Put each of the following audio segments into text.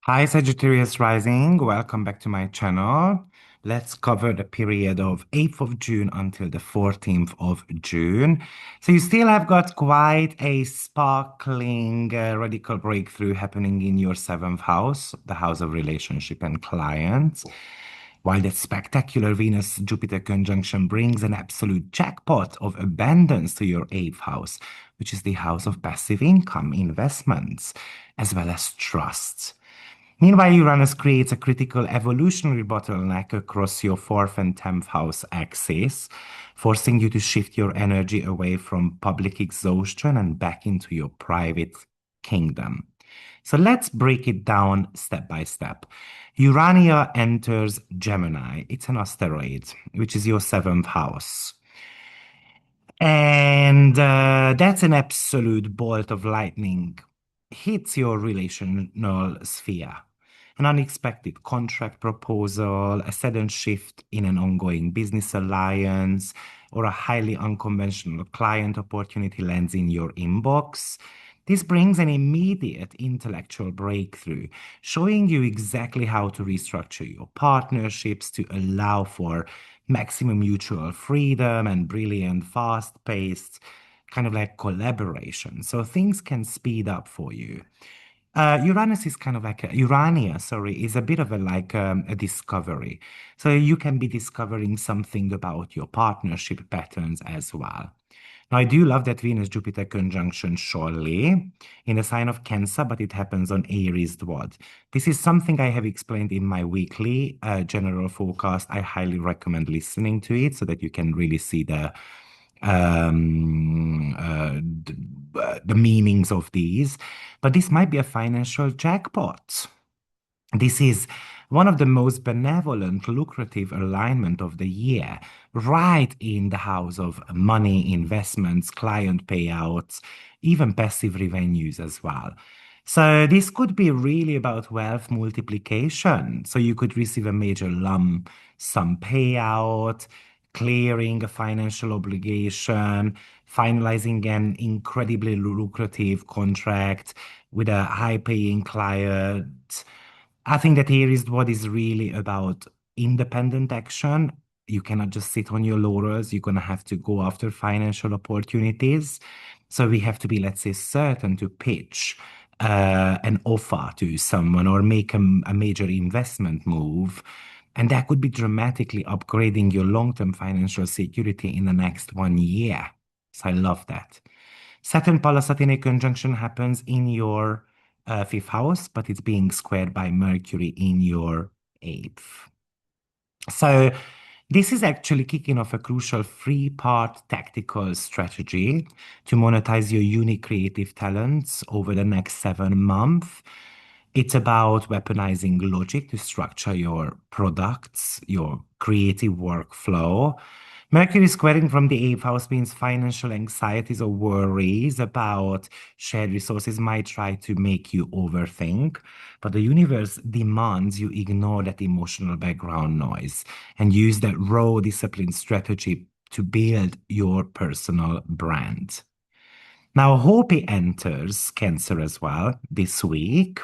Hi, Sagittarius Rising. Welcome back to my channel. Let's cover the period of 8th of June until the 14th of June. So you still have got quite a sparkling radical breakthrough happening in your seventh house, the house of relationship and clients. While that spectacular Venus-Jupiter conjunction brings an absolute jackpot of abundance to your eighth house, which is the house of passive income, investments, as well as trusts. Meanwhile, Uranus creates a critical evolutionary bottleneck across your fourth and 10th house axis, forcing you to shift your energy away from public exhaustion and back into your private kingdom. So let's break it down step by step. Urania enters Gemini. It's an asteroid, which is your seventh house. And that's an absolute bolt of lightning. Hits your relational sphere. An unexpected contract proposal, a sudden shift in an ongoing business alliance, or a highly unconventional client opportunity lands in your inbox. This brings an immediate intellectual breakthrough, showing you exactly how to restructure your partnerships to allow for maximum mutual freedom and brilliant, fast-paced kind of like collaboration. So things can speed up for you. Uranus is kind of like Urania, sorry, is a bit of a discovery. So you can be discovering something about your partnership patterns as well. Now, I do love that Venus-Jupiter conjunction surely in the sign of Cancer, but it happens on Aries Dwad. This is something I have explained in my weekly general forecast. I highly recommend listening to it so that you can really see um, uh, the meanings of these. But this might be a financial jackpot. This is one of the most benevolent, lucrative alignment of the year, right in the house of money, investments, client payouts, even passive revenues as well. So this could be really about wealth multiplication. So you could receive a major lump sum payout, clearing a financial obligation, finalizing an incredibly lucrative contract with a high-paying client. I think that here is what is really about independent action. You cannot just sit on your laurels. You're going to have to go after financial opportunities. So we have to be, let's say, certain to pitch an offer to someone or make a major investment move. And that could be dramatically upgrading your long-term financial security in the next 1 year. So I love that. Saturn Pala-Saturn conjunction happens in your fifth house, but it's being squared by Mercury in your eighth. So this is actually kicking off a crucial three-part tactical strategy to monetize your unique creative talents over the next 7 months. It's about weaponizing logic to structure your products, your creative workflow. Mercury squaring from the eighth house means financial anxieties or worries about shared resources might try to make you overthink, but the universe demands you ignore that emotional background noise and use that raw discipline strategy to build your personal brand. Now, Hopi enters Cancer as well this week.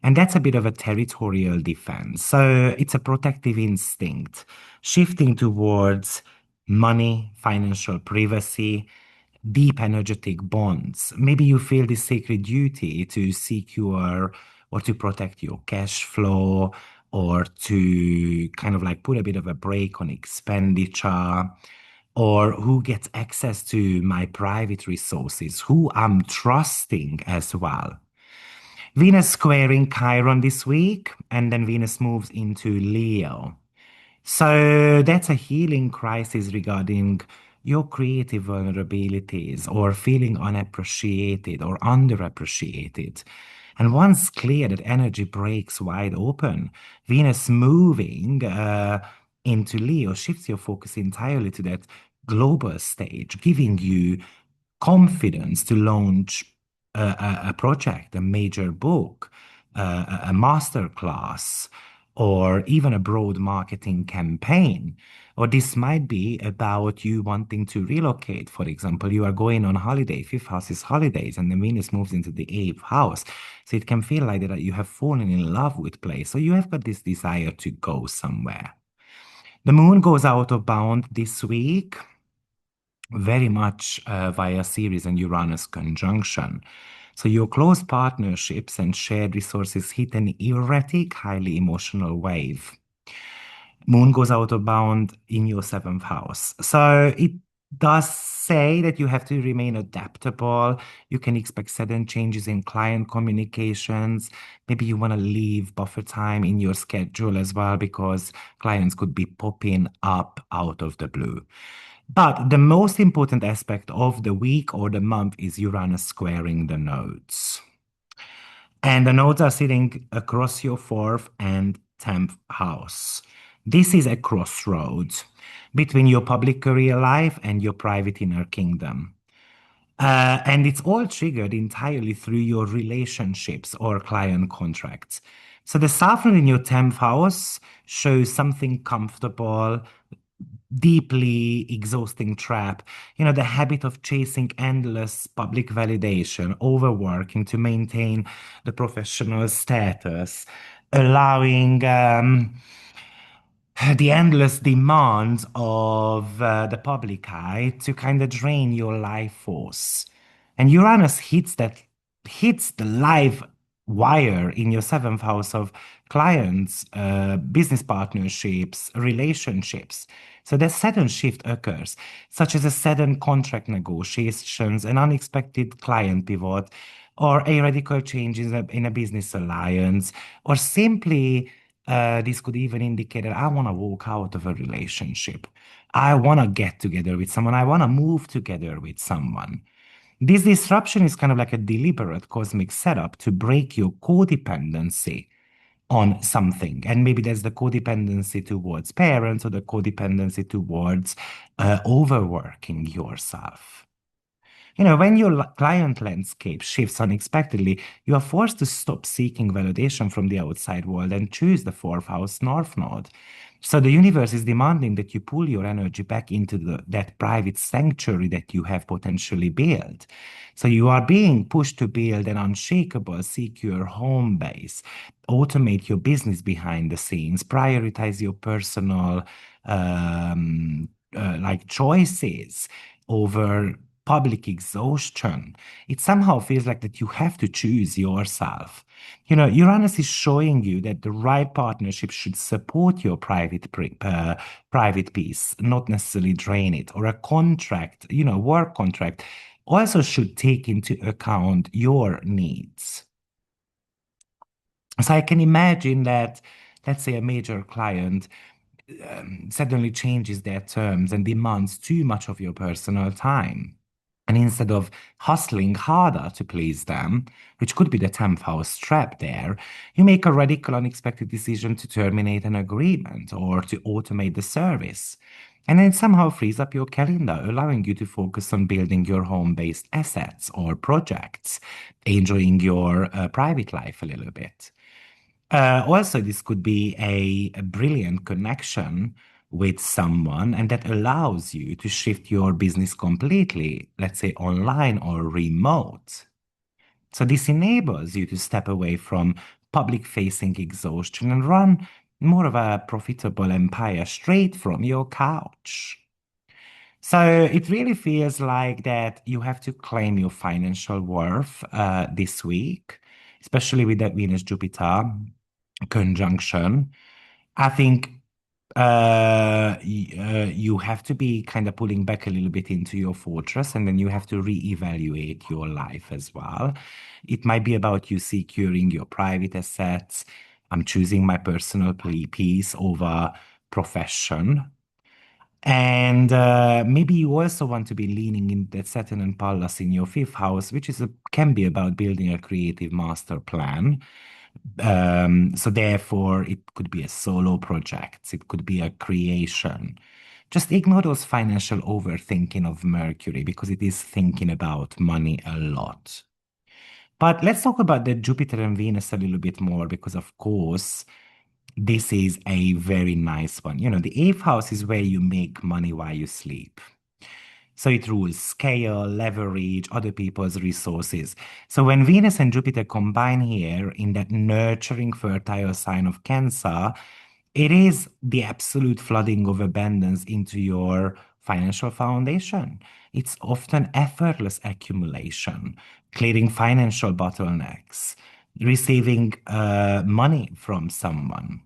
And that's a bit of a territorial defense. So it's a protective instinct, shifting towards money, financial privacy, deep energetic bonds. Maybe you feel this sacred duty to secure or to protect your cash flow or to kind of like put a bit of a break on expenditure. Or who gets access to my private resources, who I'm trusting as well. Venus squaring Chiron this week, and then Venus moves into Leo. So that's a healing crisis regarding your creative vulnerabilities or feeling unappreciated or underappreciated. And once clear, that energy breaks wide open. Venus moving into Leo shifts your focus entirely to that global stage, giving you confidence to launch a project, a major book, a master class, or even a broad marketing campaign. Or this might be about you wanting to relocate. For example, you are going on holiday, fifth house is holidays, and the Venus moves into the eighth house. So it can feel like that you have fallen in love with place. So you have got this desire to go somewhere. The moon goes out of bound this week, very much via Ceres and Uranus conjunction. So your close partnerships and shared resources hit an erratic, highly emotional wave. Moon goes out of bound in your seventh house. So it does say that you have to remain adaptable. You can expect sudden changes in client communications. Maybe you want to leave buffer time in your schedule as well because clients could be popping up out of the blue. But the most important aspect of the week or the month is Uranus squaring the nodes. And the nodes are sitting across your fourth and 10th house. This is a crossroads between your public career life and your private inner kingdom. And it's all triggered entirely through your relationships or client contracts. So the Saturn in your 10th house shows something comfortable, deeply exhausting trap. The habit of chasing endless public validation, overworking to maintain the professional status, allowing the endless demands of the public eye to kind of drain your life force. And Uranus hits the live wire in your seventh house of clients, business partnerships, relationships. So the sudden shift occurs, such as a sudden contract negotiations, an unexpected client pivot, or a radical change in a business alliance, or simply this could even indicate that I want to walk out of a relationship. I want to get together with someone. I want to move together with someone. This disruption is kind of like a deliberate cosmic setup to break your codependency on something. And maybe there's the codependency towards parents or the codependency towards overworking yourself. When your client landscape shifts unexpectedly, you are forced to stop seeking validation from the outside world and choose the fourth house north node. So the universe is demanding that you pull your energy back into that private sanctuary that you have potentially built. So you are being pushed to build an unshakable, secure home base, automate your business behind the scenes, prioritize your personal like choices over public exhaustion. It somehow feels like that you have to choose yourself. Uranus is showing you that the right partnership should support your private peace, not necessarily drain it. Or a contract, work contract, also should take into account your needs. So I can imagine that, let's say, a major client suddenly changes their terms and demands too much of your personal time. And instead of hustling harder to please them, which could be the 10th house trap there, you make a radical, unexpected decision to terminate an agreement or to automate the service. And then it somehow frees up your calendar, allowing you to focus on building your home based assets or projects, enjoying your private life a little bit. Also, this could be a brilliant connection with someone, and that allows you to shift your business completely, let's say online or remote. So, this enables you to step away from public facing exhaustion and run more of a profitable empire straight from your couch. So it really feels like that you have to claim your financial worth this week, especially with that Venus Jupiter conjunction. I think you have to be kind of pulling back a little bit into your fortress, and then you have to reevaluate your life as well. It might be about you securing your private assets. I'm choosing my personal peace over profession. And maybe you also want to be leaning in that Saturn and Pallas in your fifth house, which can be about building a creative master plan. So therefore, it could be a solo project, it could be a creation. Just ignore those financial overthinking of Mercury because it is thinking about money a lot. But let's talk about the Jupiter and Venus a little bit more because, of course, This is a very nice one. The eighth house is where you make money while you sleep. So it rules scale, leverage, other people's resources. So when Venus and Jupiter combine here in that nurturing, fertile sign of Cancer, it is the absolute flooding of abundance into your financial foundation. It's often effortless accumulation, clearing financial bottlenecks, receiving money from someone.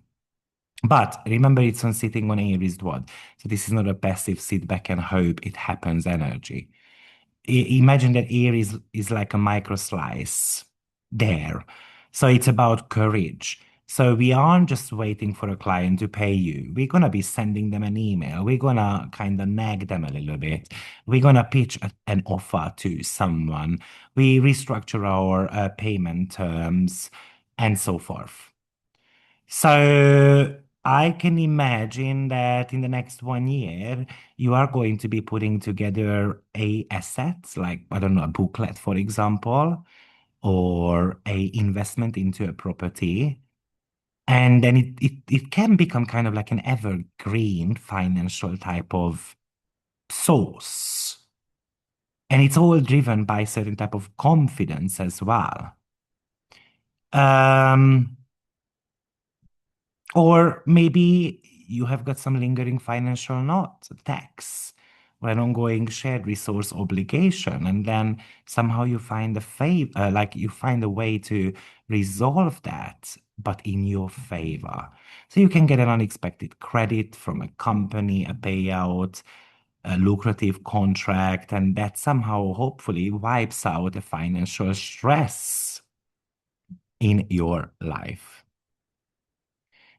But remember, it's on sitting on Aries what? So this is not a passive sit back and hope it happens energy. Imagine that Aries is like a micro slice there. So it's about courage. So we aren't just waiting for a client to pay you. We're going to be sending them an email. We're going to kind of nag them a little bit. We're going to pitch an offer to someone. We restructure our payment terms and so forth. So I can imagine that in the next 1 year, you are going to be putting together a assets, like, I don't know, a booklet, for example, or a investment into a property. And then it can become kind of like an evergreen financial type of source. And it's all driven by a certain type of confidence as well. Um, Or maybe you have got some lingering financial not tax or an ongoing shared resource obligation, and then somehow you find a favor, like you find a way to resolve that, but in your favor. So you can get an unexpected credit from a company, a payout, a lucrative contract, and that somehow hopefully wipes out the financial stress in your life.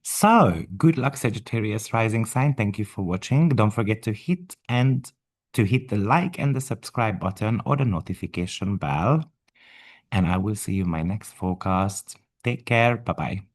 So, good luck, Sagittarius rising sign. Thank you for watching. Don't forget to hit the like and the subscribe button or the notification bell. And I will see you in my next forecast. Take care. Bye-bye.